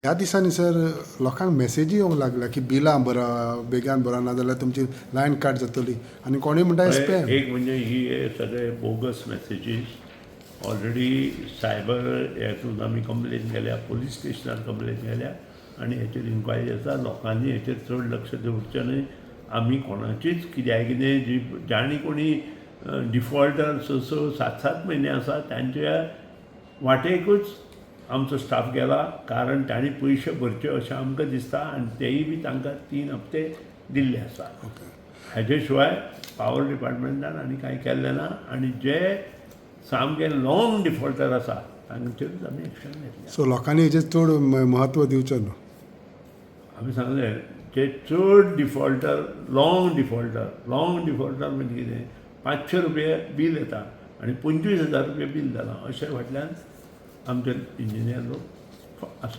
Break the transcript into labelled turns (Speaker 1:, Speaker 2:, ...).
Speaker 1: ह्या दिसांनी सर लोकांक मेसेजी येवंक लागल्या की बिलां भरा बेगान भरा ना जाल्यार तुमची लायन कट जातली आनी कोणी म्हणटा स्पॅम.
Speaker 2: एक म्हणजे ही हे सगळे बोगस मेसेजीस ऑलरेडी सायबर हेतून आमी कंप्लेन केल्या, पोलीस स्टेशनार कंप्लेन केल्या आनी हेचेर इन्क्वायरी आसा. लोकांनी हेचेर चड लक्ष दवरचें न्हय. आमी कोणाचीच कित्याक जी जाणी कोणी डिफॉल्टर 6-7 म्हयने आसा त्यांच्या वाटेकूच आमचो स्टाफ गेला, कारण तांणी पयशे भरचे अशें आमकां दिसता आनी तेय बी तांकां 3 हप्ते दिल्ले आसा. हेजे शिवाय पावर डिपार्टमेंटान आनी कांय केल्लें ना आनी जे सामके लॉंग डिफॉल्टर आसा तांचेरूच आमी एक्शन घेतल्या.
Speaker 1: सो लोकांनी हेजेर चड म्हत्व दिवचें न्हू.
Speaker 2: आमी सांगलें जे चड डिफॉल्टर लॉंग डिफॉल्टर म्हणजे कितें 500 रुपया बील येता आनी 25,000 रुपया बील जालां अशें फाटल्यान आमचे इंजिनियर लोक आसा.